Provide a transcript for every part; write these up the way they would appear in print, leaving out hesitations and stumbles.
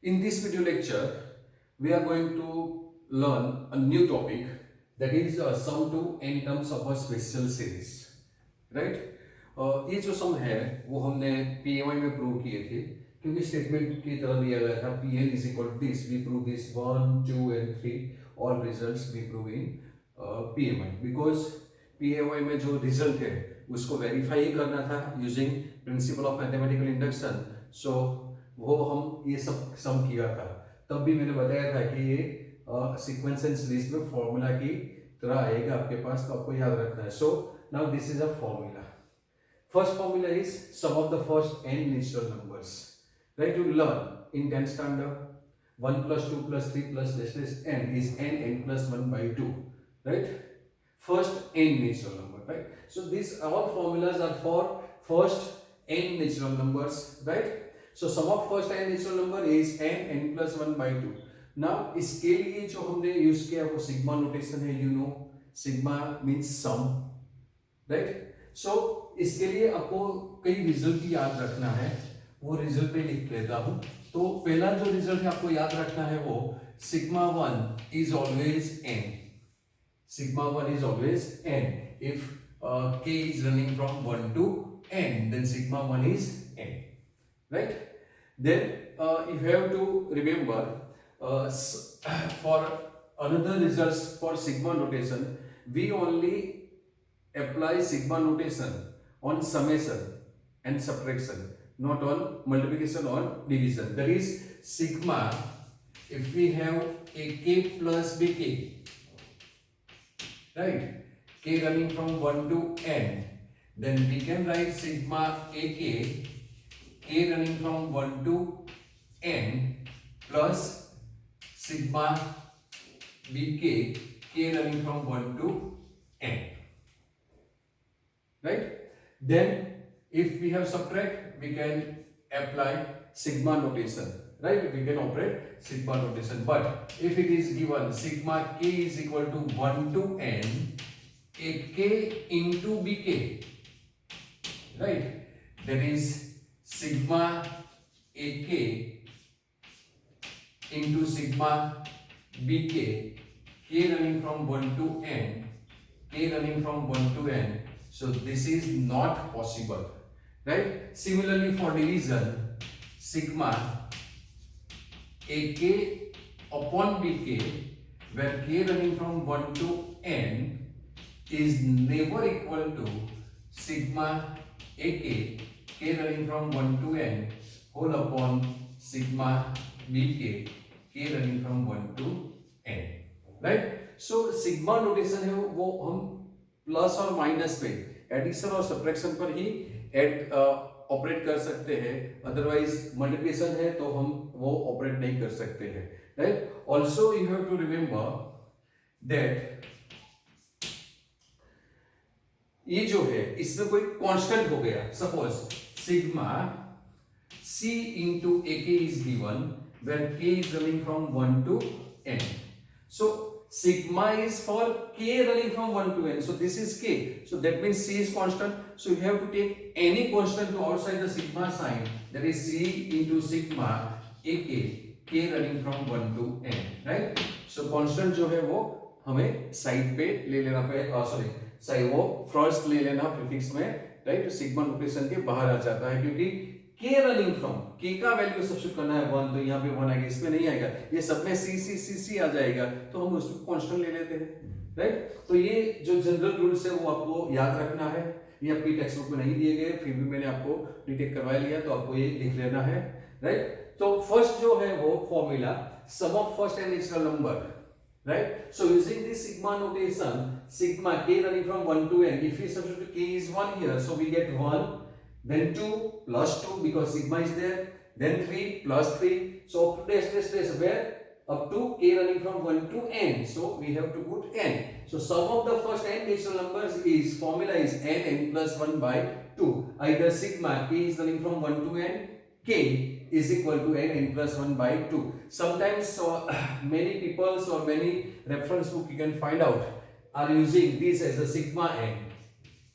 In this video lecture, we are going to learn a new topic, that is sum to n terms of a special series, right? ये जो सम है वो हमने PAY में prove किए थे, क्योंकि स्टेटमेंट की तरह दिया गया था PN is equal to this, we prove this 1 2 and 3 all results we prove in PAY, because PAY में जो रिजल्ट है उसको वेरीफाई करना था using principle of mathematical induction. So वो हम ये सब सम किया था। तब भी मैंने बताया था कि ये सीक्वेंस एंड सीरीज में फॉर्मूला की तरह आएगा आपके पास, तो आपको याद रखना है। So now this is a formula. First formula is sum of the first n natural numbers, right? You learn in 10th standard 1 plus 2 plus 3 plus this n is n plus 1 by 2, right? First n natural number, right? So these all formulas are for first n natural numbers, right? So sum of first n natural number is n plus 1 by 2. Now इसके लिए जो हमने use किया वो sigma notation है, you know sigma means sum, right? So इसके लिए आपको कई रिजल्ट याद रखना है, वो रिजल्ट पे लिख लेता हूं। तो पहला जो रिजल्ट है आपको याद रखना है वो sigma 1 is always n. Sigma 1 is always n. If k is running from 1 to n, then sigma 1 is n, right? Then you have to remember for another results for sigma notation, we only apply sigma notation on summation and subtraction, not on multiplication or division. That is sigma, if we have a k plus bk, right, k running from 1 to n, then we can write sigma ak, k running from 1 to n, plus sigma bk, k running from 1 to n, right? Then if we have subtract, we can apply sigma notation, right? We can operate sigma notation. But if it is given sigma k is equal to 1 to n, a k into bk, right? That is sigma ak into sigma bk, k running from 1 to n, k running from 1 to n. So this is not possible, right? Similarly for division, sigma ak upon bk, where k running from 1 to n is never equal to sigma ak, k running from 1 to n whole upon sigma bk, k running from 1 to n, right? So sigma notation है वो हम plus और minus पे, addition और subtraction पर ही operate कर सकते हैं, अदरवाइज मल्टीप्लिकेशन है तो हम वो ऑपरेट नहीं कर सकते हैं, right? Also you have to remember that ये जो है इसमें कोई कांस्टेंट हो गया, suppose sigma c into ak is given where k is running from 1 to n. So sigma is for k running from 1 to n, so this is k, so that means c is constant. So you have to take any constant to outside the sigma sign, that is c into sigma ak, k running from 1 to n, right? So constant जो है वो हमें side पे ले लेना पड़ेगा, sorry side वो first ले लेना प्रीफिक्स में, राइट? सिग्मा नोटेशन के बाहर आ जाता है, क्योंकि k रनिंग फ्रॉम k का वैल्यू सब्स्टिट्यूट करना है 1, तो यहाँ पे 1 आएगा, इसमें नहीं आएगा, ये सब में c आ जाएगा, तो हम उसको कांस्टेंट ले लेते हैं, राइट? तो ये जो जनरल रूल्स है वो आपको याद रखना है, ये आपकी टेक्स्ट बुक में नहीं दिए गए, फिर भी मैंने आपको डिटेक्ट करवा लिया, तो आपको ये लिख लेना है, राइट? तो फर्स्ट जो है वो formula some of first and natural number, right? So using this sigma notation, sigma k running from 1 to n, if we substitute k is 1 here, so we get 1, then 2 plus 2 because sigma is there, then 3 plus 3, so up to dash where up to k running from 1 to n, so we have to put n. So sum of the first n natural numbers is, formula is n plus 1 by 2, either sigma k is running from 1 to n, k is equal to n plus 1 by 2. Sometimes many peoples or many reference book you can find out are using this as a sigma n,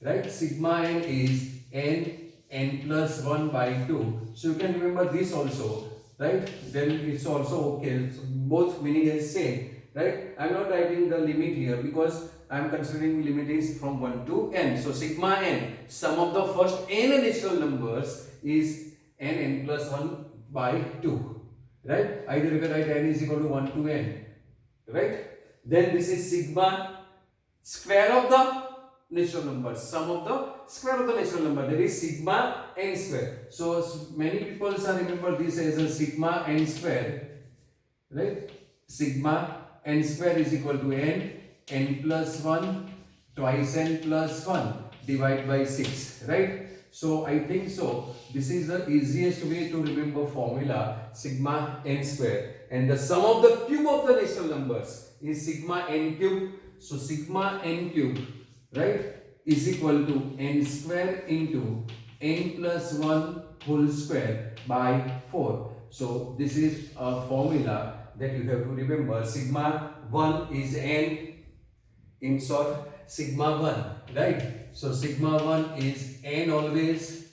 right? Sigma n is n plus 1 by 2. So you can remember this also. right? Then it's also okay. So both meaning is same, right? I'm not writing the limit here because I'm considering limit is from 1 to n. So sigma n, sum of the first n natural numbers is n plus 1 by 2, right? Either you can write n is equal to 1 to n, right? Then this is sigma square of the natural number, sum of the square of the natural number, that is sigma n square. So many people are remember this as a sigma n square, right? Sigma n square is equal to n plus 1 twice n plus 1 divided by 6, right? So I think so this is the easiest way to remember formula sigma n square, and the sum of the cube of the natural numbers is sigma n cube. So sigma n cube, right, is equal to n square into n plus 1 whole square by 4. So this is a formula that you have to remember. Sigma 1 is n, in short sigma 1, right? So sigma 1 is n always,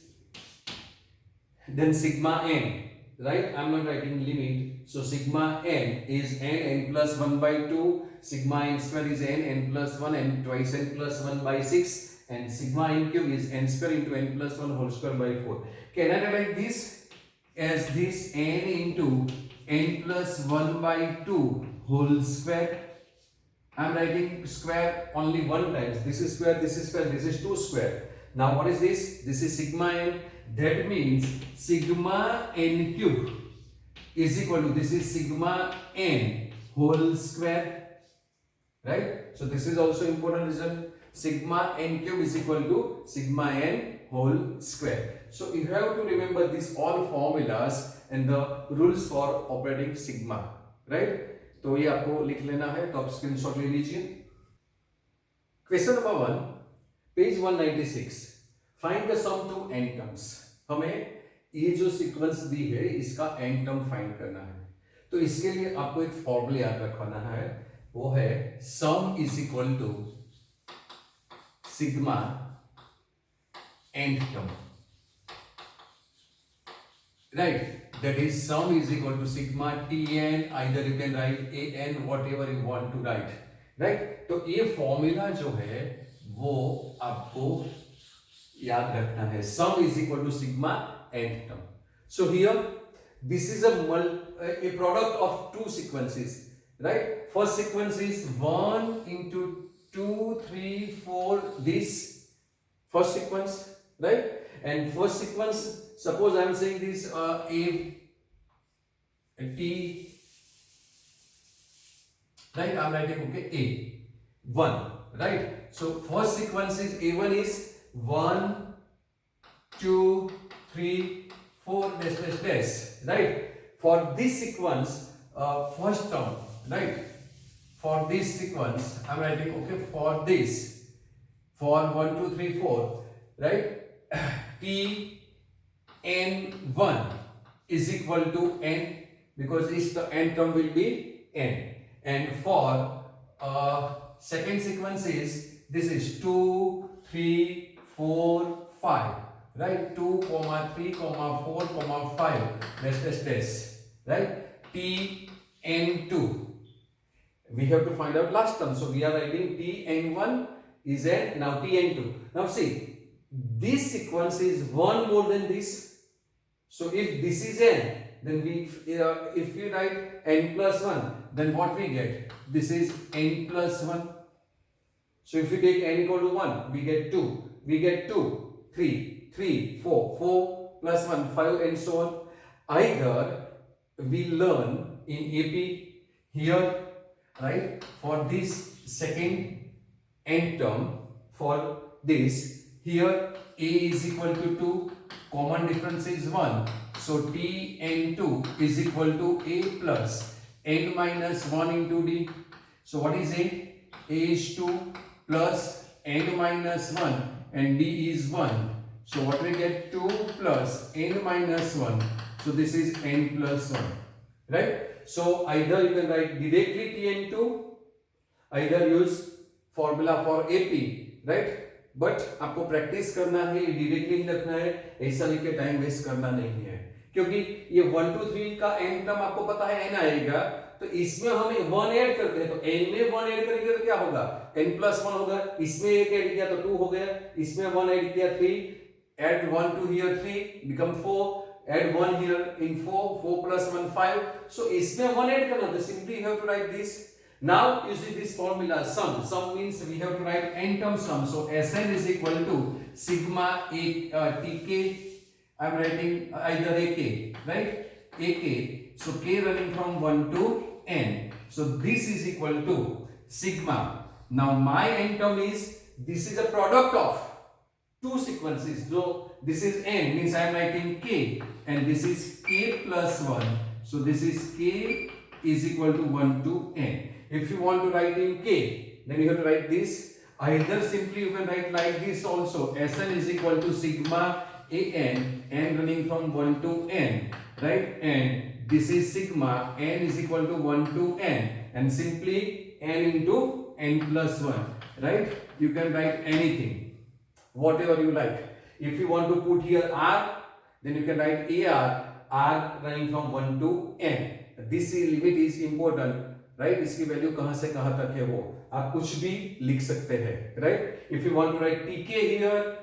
then sigma n, right? I'm not writing limit. So sigma n is n plus 1 by 2, sigma n square is n plus 1 and twice n plus 1 by 6, and sigma n cube is n square into n plus 1 whole square by 4. Can I write this as this n into n plus 1 by 2 whole square? I'm writing square only one times. This is square, this is square, this is 2 square. Now what is this? This is sigma n. That means sigma n cube is equal to, this is sigma n whole square, right? So this is also important result. Sigma n cube is equal to sigma n whole square. So you have to remember these all formulas and the rules for operating sigma, right? तो ये आपको लिख लेना है, तो आप screenshot ले लीजिए. Question number 1, page 196. Find the sum to n terms. हमें ये जो सीक्वेंस दी है इसका n टर्म फाइंड करना है. तो इसके लिए आपको एक फॉर्मूला याद रखना है, वो है sum is equal to sigma n term, right? That is sum is equal to sigma tn, either you can write an, whatever you want to write, right? तो ये फॉर्मूला जो है वो आपको याद रखना है. sum is equal to sigma n term. So here this is a product of two sequences, right? First sequence is 1 into 2 3 4, this first sequence, right? And first sequence, suppose I am saying this a t, right? I am writing okay a1, right? So first sequence is a1 is 1 2 3 4 dash dash dash, right? For this sequence, first term, right? For this sequence I am writing okay, for this, for 1 2 3 4, right? t n1 is equal to n, because the n term will be n. And for second sequence is, this is 2 3 4 5, right? 2 3 4 5 dash dash dash, right? t n2, we have to find out last term, so we are writing t n1 is n. Now t n2, now see, this sequence is 1 more than this. So if this is n, then if we write n plus 1, then what we get? This is n plus 1. So if we take n equal to 1, we get 2. We get 2, 3, 3, 4, 4 plus 1, 5 and so on. Either we learn in AP here, right? For this second n term, for this, here a is equal to 2, common difference is 1. So t n2 is equal to a plus n minus 1 into d. So what is a? A is 2 plus n minus 1 and d is 1. So what we get? 2 plus n minus 1. So this is n plus 1, right? So either you can write directly tn2, either use formula for AP, right? But आपको practice करना है, directly नहीं रखना है, ऐसा लिख के time waste करना नहीं है. क्योंकि ये 1 2 3 का n टर्म आपको पता है n आएगा, तो इसमें हम 1 ऐड करते हैं, तो n में 1 ऐड करेंगे तो क्या होगा, n प्लस 1 होगा, इसमें 1 ऐड किया तो 2 हो गया, इसमें 1 ऐड किया 3, add 1 to here 3 become 4, add 1 here in 4, 4 plus 1 5, so इसमें 1 ऐड करना, तो simply you have to write this. Now you see this formula sum means we have to write n term sum, so Sn is equal to sigma tk, I am writing either ak, right, ak, so k running from 1 to n, so this is equal to sigma. Now my n term is, this is a product of two sequences, so this is n means I am writing k and this is k plus 1, so this is k is equal to 1 to n. If you want to write in k, then you have to write this, either simply you can write like this also, Sn is equal to sigma an, n running from 1 to n, right, and this is sigma n is equal to 1 to n, and simply n into n plus 1, right, you can write anything whatever you like. If you want to put here r, then you can write r running from 1 to n. This limit is important, right, इसकी value कहां से कहां तक है वो आप कुछ भी लिख सकते हैं, right. If you want to write tk here,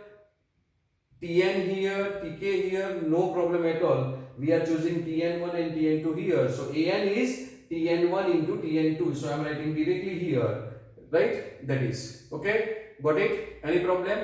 tn here, tk here, no problem at all, we are choosing tn1 and tn2 here, so an is tn1 into tn2, so I am writing directly here, right, that is okay. Got it? Any problem?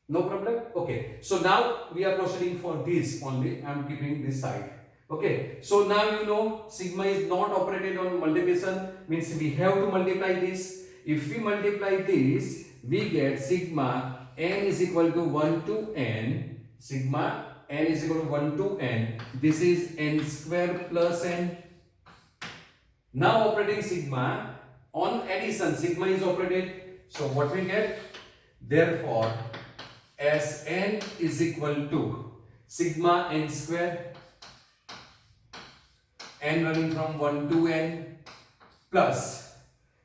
No problem. Okay, so now we are proceeding for this only, I am keeping this side. Okay, so now you know sigma is not operated on multiplication, means we have to multiply this. If we multiply this, we get sigma n is equal to 1 to n, sigma n is equal to 1 to n, this is n square plus n. Now operating sigma on addition, sigma is operated, so what we get, therefore Sn is equal to sigma n square, n running from 1 to n, plus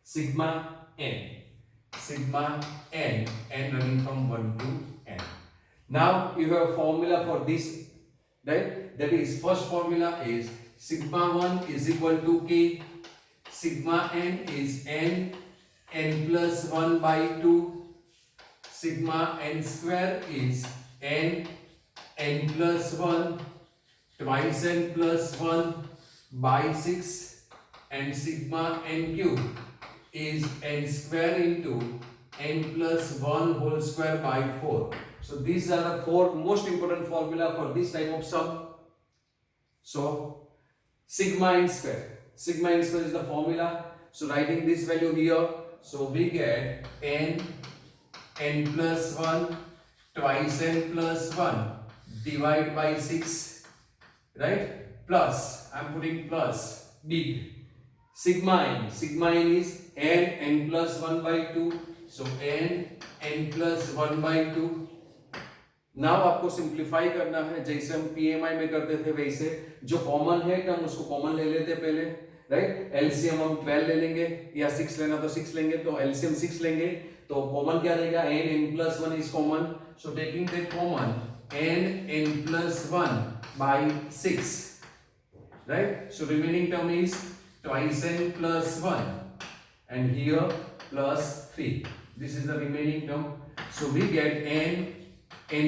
sigma n running from 1 to n. Now you have a formula for this, right, that is first formula is sigma 1 is equal to k, sigma n is n plus 1 by 2, sigma n square is n plus 1 twice n plus 1 by 6, and sigma n cube is n square into n plus 1 whole square by 4. So these are the four most important formula for this type of sum. So sigma n square is the formula, so writing this value here, so we get n plus 1 twice n plus 1 divide by 6, right, plus I am putting plus big sigma n is n plus 1 by 2, so n plus 1 by 2. Now आपको simplify करना है, जैसे हम PMI में करते थे वैसे, जो कॉमन है टर्म उसको कॉमन ले लेते पहले, राइट, एलसीएम हम 12 ले लेंगे या 6 लेना तो 6 लेंगे, तो एलसीएम 6 लेंगे, तो कॉमन क्या रहेगा, n plus 1 is common, so taking that common n plus 1 by 6, right, so remaining term is twice n plus 1 and here plus 3, this is the remaining term, so we get n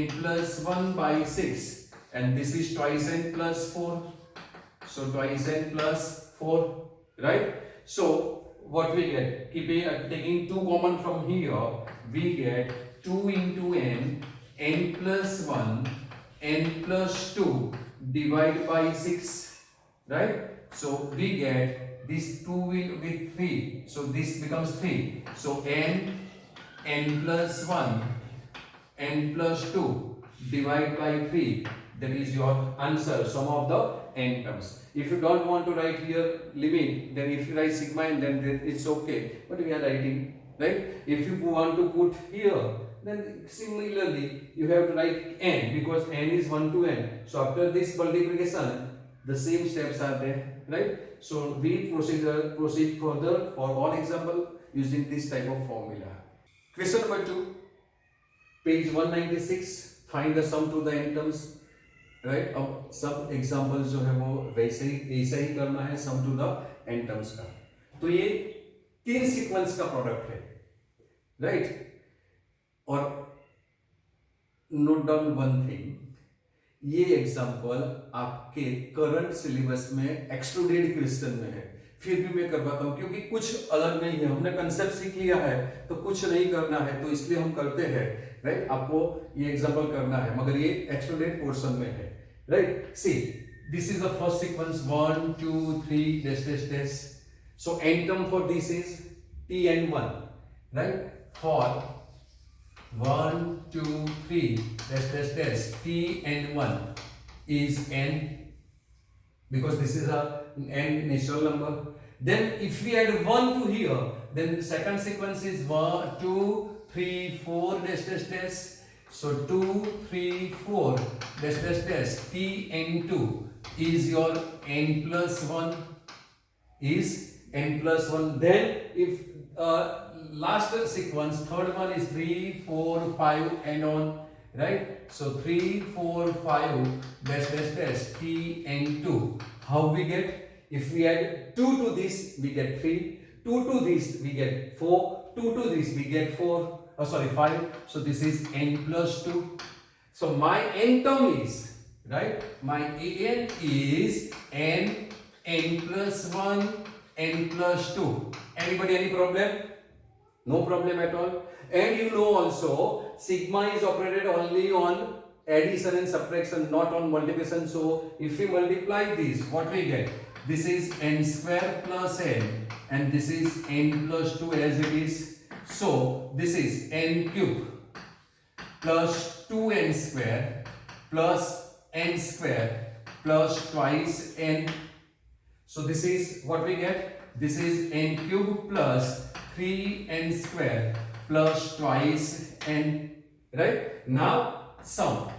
plus 1 by 6 and this is twice n plus 4, so twice n plus 4, right, so what we get, taking 2 common from here, we get 2 into n plus 1 n plus 2 divided by 6, right, so we get this 2 with 3, so this becomes 3, so n plus 1 n plus 2 divided by 3, that is your answer, sum of the n terms. If you don't want to write here limit, then if you write sigma n, then it's okay, but we are writing, right. If you want to put here, then similarly you have to write n, because n is 1 to n, so after this multiplication the same steps are there, right. So we proceed further for all example using this type of formula. Question number 2, page 196, find the sum to the n terms. Right. अब सब example जो है वो वैसे ही ऐसा ही करना है, सम to the n terms का। तो ये 3 सीक्वेंस का प्रोडक्ट है, राइट। और नोट डाउन वन थिंग, ये एग्जाम्पल आपके करंट सिलेबस में एक्सक्लूडेड क्वेश्चन में है, फिर भी मैं करवाता हूं क्योंकि कुछ अलग नहीं है, हमने कंसेप्ट सीख लिया है तो कुछ नहीं करना है, तो इसलिए हम करते हैं, राइट। आपको ये एग्जाम्पल करना है मगर ये एक्सक्लूडेड पोर्शन में है, right. See this is the first sequence 1 2 3 dash dash dash. So n term for this is tn1, right? For 1 2 3 dash dash dash tn1 is n, because this is a n natural number. Then if we add 1 to here, then the second sequence is 1 2 3 4 dash dash dash. So 2 3 4 dash dash dash tn2 is your n plus 1, is n plus 1. Then if last sequence, third one is 3 4 5 and on, right? So 3 4 5 dash dash dash tn2. How we get? If we add 2 to this we get 3, 2 to this we get 4, 2 to this we get 4, sorry 5. So this is n plus 2. So my n term is, right, my an is n plus 1 n plus 2. Anybody any problem? No problem at all. And you know also sigma is operated only on addition and subtraction, not on multiplication. So if we multiply this, what we get? This is n square plus n, and this is n plus 2 as it is. So this is n cube plus 2n square plus n square plus twice n. So this is what we get. This is n cube plus 3n square plus twice n, right? Now sum.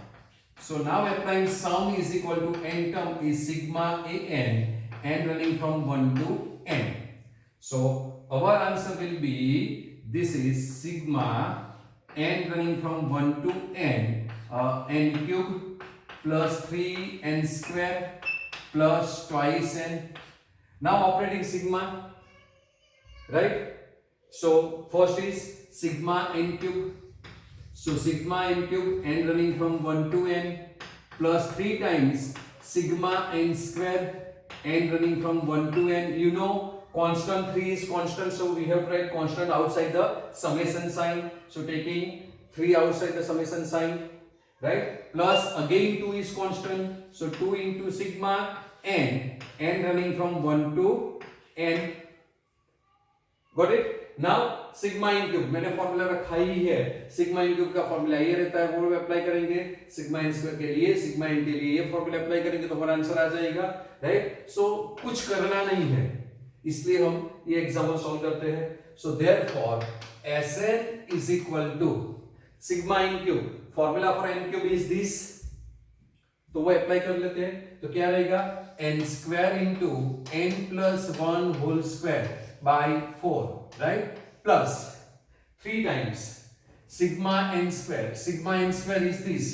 So now applying sum is equal to n term is sigma an, n running from 1 to n. So our answer will be, this is sigma n running from 1 to n, n cube plus 3n square plus twice n. Now operating sigma, right? So first is sigma n cube. So sigma n cube, n running from 1 to n, plus 3 times sigma n square, n running from 1 to n. You know constant 3 is constant, so we have to write constant outside the summation sign. So taking 3 outside the summation sign, right? Plus again 2 is constant, so 2 into sigma n, n running from 1 to n. Got it? Now sigma n cube, मैंने formula रखा ही है, sigma n cube का formula ये रहता है, वो apply करेंगे sigma in square के लिए, सिग्मा इन के लिए ये फॉर्मूला अप्लाई करेंगे तो हमारा आंसर आ जाएगा, राइट। सो कुछ करना नहीं है, इसलिए हम ये एग्जाम्पल सॉल्व करते हैं। So therefore Sn is equal to sigma n cube, formula for n cube is this, तो वो अप्लाई कर लेते हैं। तो क्या रहेगा, n square into n plus 1 whole square by 4, right? Plus 3 times sigma n square. Sigma n square is this,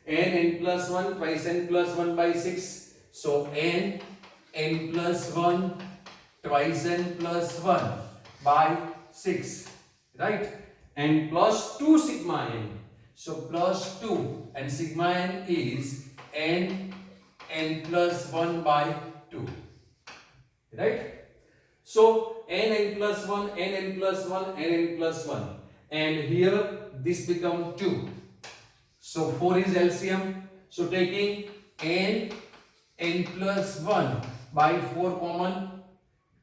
n plus 1 twice n plus 1 by 6. So n plus 1 twice n plus 1 by 6, right? And plus 2 sigma n. So plus 2, and sigma n is n plus 1 by 2, right? So n plus 1, n plus 1, n plus 1, and here this become 2. So 4 is LCM. So taking n plus 1 by 4 common,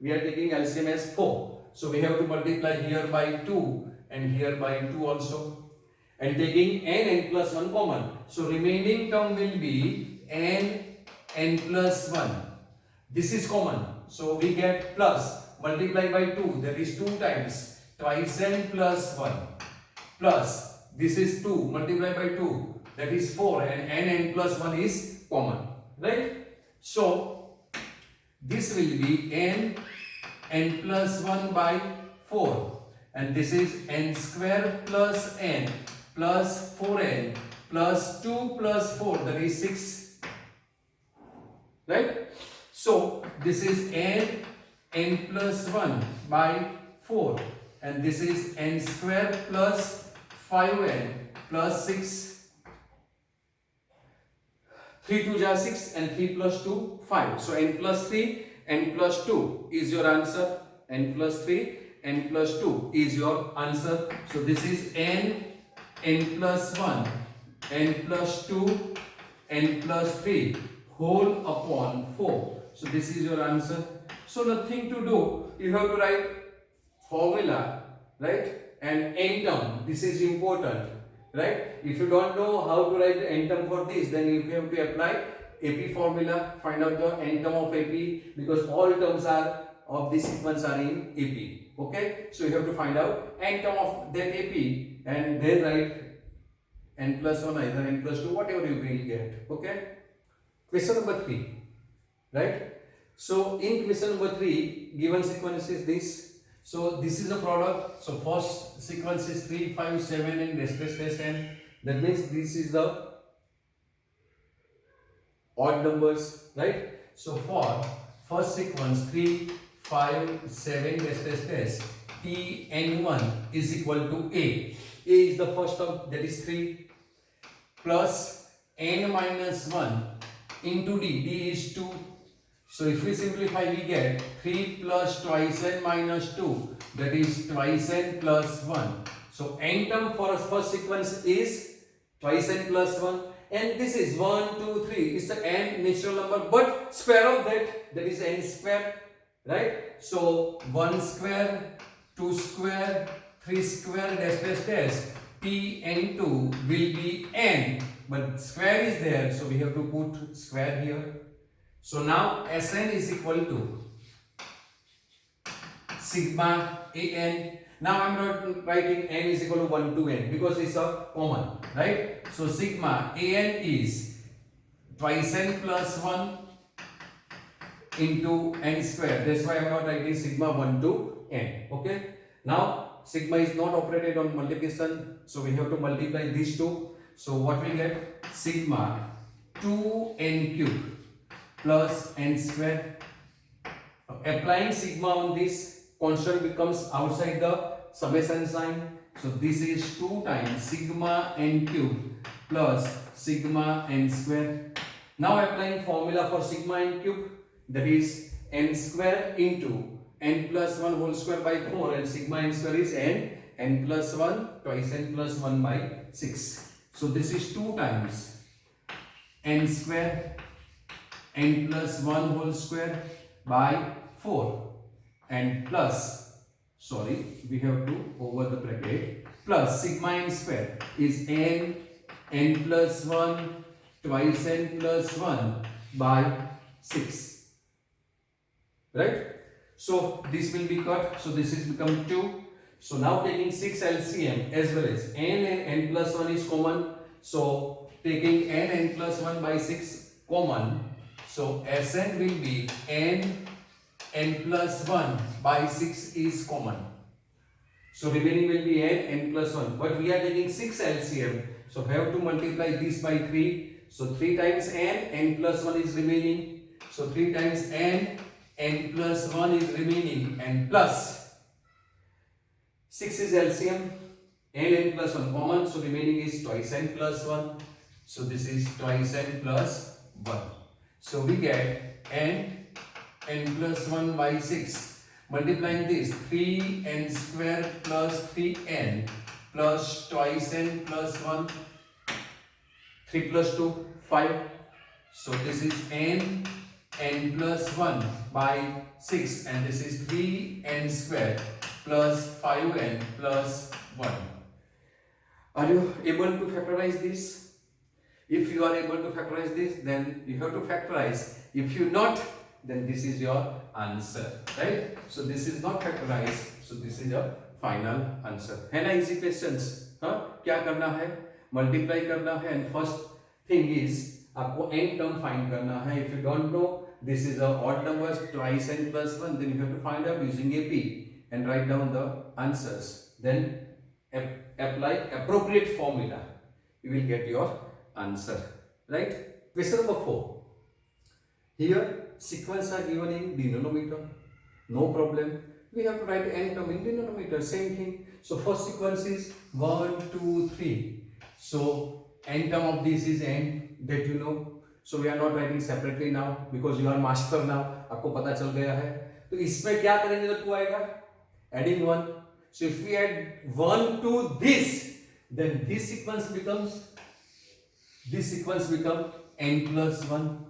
we are taking LCM as 4. So we have to multiply here by 2 and here by 2 also, and taking n plus 1 common. So remaining term will be n plus 1. This is common. So we get plus, multiply by 2, that is 2 times twice n plus 1, plus this is 2, multiply by 2, that is 4, and n plus 1 is common, right? So this will be n plus 1 by 4, and this is n square plus n plus 4n plus 2 plus 4, that is 6, right? So this is n plus 1 by 4, and this is n square plus 5n plus 6. 3 2 ja 6 and 3 plus 2 5. So n plus 3, n plus 2 is your answer. N plus 3, n plus 2 is your answer. So this is n plus 1, n plus 2, n plus 3 whole upon 4. So this is your answer. So nothing to do. You have to write formula, right? And n term. This is important, right? If you don't know how to write the n term for this, then you have to apply AP formula. Find out the n term of AP, because all terms are of this sequence are in AP. Okay? So you have to find out n term of that AP and then write n plus 1 either n plus 2, whatever you will get. Okay? Question number 3, right? So in question number 3, given sequence is this. So this is a product. So first sequence is 3 5 7 and dash n. That means this is the odd numbers, right? So for first sequence 3 5 7 dash t n1 is equal to a. A is the first term, that is 3, plus n minus 1 into d. D is 2. So if we simplify, we get 3 plus twice n minus 2, that is twice n plus 1. So n term for a first sequence is twice n plus 1, and this is 1 2 3. It's the n natural number, but square of that is n square, right? So 1 square, 2 square, 3 square dash t n2 will be n, but square is there, so we have to put square here. So now Sn is equal to sigma an. Now I'm not writing n is equal to 1 to n because it's a common, right? So sigma an is twice n plus 1 into n square. That's why I'm not writing sigma 1 to n. Okay. Now sigma is not operated on multiplication, so we have to multiply these two. So what we get? Sigma 2n cube plus n square. Applying sigma on this, constant becomes outside the summation sign. So this is 2 times sigma n cube plus sigma n square. Now applying formula for sigma n cube, that is n square into n plus 1 whole square by 4, and sigma n square is n plus 1 twice n plus 1 by 6. So this is 2 times n square n plus 1 whole square by 4, and plus, sorry, we have to over the bracket, plus sigma n square is n plus 1 twice n plus 1 by 6, right? So this will be cut, so this is become 2. So now taking 6 LCM as well as n and n plus 1 is common, so taking n plus 1 by 6 common, so Sn will be n plus 1 by 6 is common. So remaining will be n plus 1, but we are taking 6 LCM, so have to multiply this by 3. So 3 times n plus 1 is remaining. So 3 times n plus 1 is remaining, and plus 6 is LCM, n plus 1 common, so remaining is twice n plus 1. So this is twice n plus 1. So we get n plus 1 by 6. Multiplying this, 3n square plus 3n plus twice n plus 1. 3 plus 2, 5. So this is n plus 1 by 6, and this is 3n square plus 5n plus 1. Are you able to factorize this? If you are able to factorize this, then you have to factorize. If you not, then this is your answer, right? So this is not factorized, so this is your final answer. है ना easy questions? हाँ, क्या करना है? Multiply करना है, and first thing is आपको n term find करना है. If you don't know, this is a odd numbers, twice n plus 1, then you have to find out using AP and write down the answers. Then apply appropriate formula. You will get your answer, right? Question number 4. Here sequence are given in denominator, no problem. We have to write n term in denominator, same thing. So first sequence is 1 2 3. So n term of this is n, that you know. So we are not writing separately now because you are master now, आपको पता चल गया है. तो इसमें क्या करेंगे तो 2 आएगा, adding 1. So if we add 1 to this, then this sequence becomes n plus 1.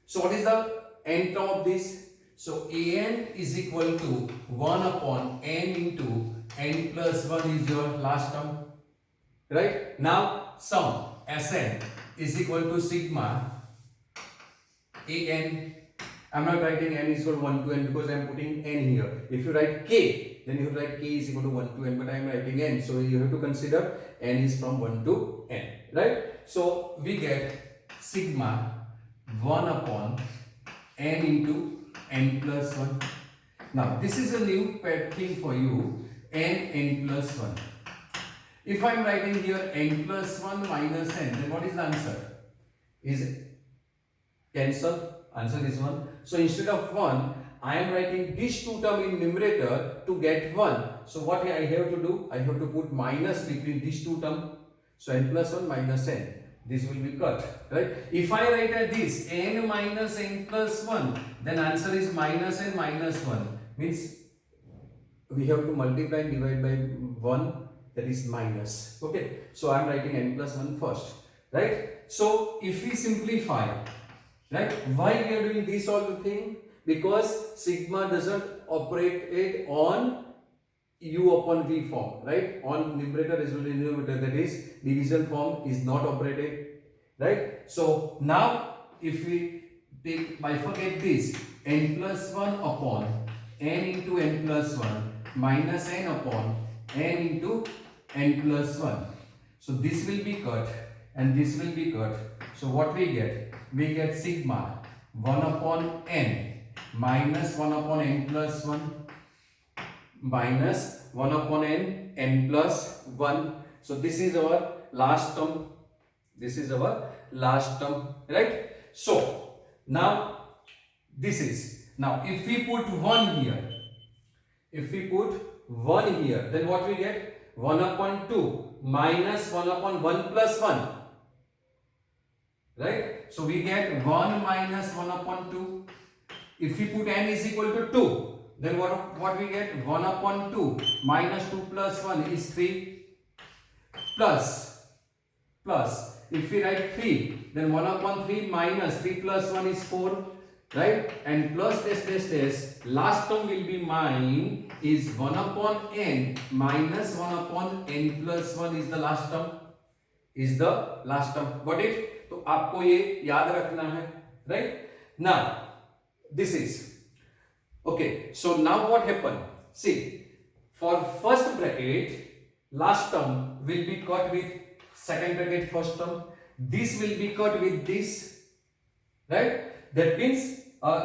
So what is the n term of this? So an is equal to 1 upon n into n plus 1 is your last term, right? Now sum Sn is equal to sigma an. I'm not writing n is equal to 1 to n because I'm putting n here. If you write k, then you write k is equal to 1 to n, but I'm writing n, so you have to consider n is from 1 to n, right? So we get sigma 1 upon n into n plus 1. Now this is a new thing for you, n plus 1. If I'm writing here n plus 1 minus n, then what is the answer? Is it cancel? Answer is 1. So instead of 1, I am writing these two term in numerator to get 1. So what I have to do? I have to put minus between these two term. So n plus 1 minus n. This will be cut, right? If I write as this n minus n plus 1, then answer is minus n minus 1. Means we have to multiply and divide by 1, that is minus. Okay. So I am writing n plus 1 first, right? So if we simplify, right, why we are doing this all the thing? Because sigma doesn't operate it on u upon v form, right? On numerator as well as denominator, that is division form is not operated, right? So now if we take bifurcate this, n plus 1 upon n into n plus 1 minus n upon n into n plus 1. So this will be cut and this will be cut. So what we get? We get sigma 1 upon n minus 1 upon n plus 1 minus 1 upon n plus 1. So this is our last term. This is our last term, right? So now this is, now if we put 1 here, then what we get? 1 upon 2 minus 1 upon 1 plus 1. Right? So we get 1 minus 1 upon 2. If we put n is equal to 2, then what we get? 1 upon 2 minus 2 plus 1 is 3 plus. If we write 3, then 1 upon 3 minus 3 plus 1 is 4, right? And plus this. Last term will be mine is 1 upon n minus 1 upon n plus 1 is the last term. Got it? तो आपको ये याद रखना है, right? Now this is okay. So now what happened? See, for first bracket, last term will be cut with second bracket first term. This will be cut with this, right? That means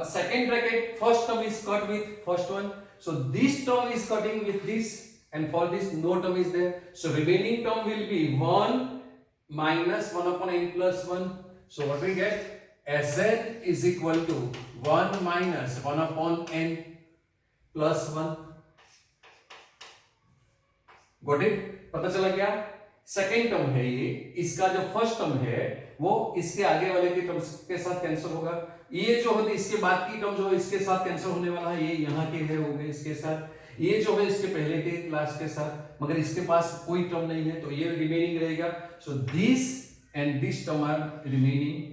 second bracket first term is cut with first one. So this term is cutting with this, and for this no term is there. So remaining term will be 1 minus 1 upon n plus 1. So what we get? Sn is equal to 1 minus 1 upon n plus 1. Got it? पता चला क्या? Second term है ये, इसका जो first term है वो इसके आगे वाले के टर्म के साथ कैंसिल होगा. ये जो है इसके बाद की टर्म जो है इसके साथ कैंसिल होने वाला है. ये यहाँ के है हो गए इसके साथ, ये जो है इसके पहले के क्लास के साथ, मगर इसके पास कोई टर्म नहीं है तो ये रिमेनिंग रहेगा. So this and this term are remaining,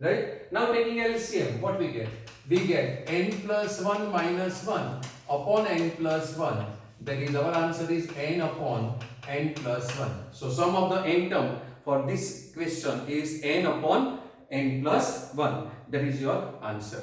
right? Now taking LCM, what we get? We get n plus 1 minus 1 upon n plus 1. That is, our answer is n upon n plus 1. So sum of the n term for this question is n upon n plus 1. That is your answer.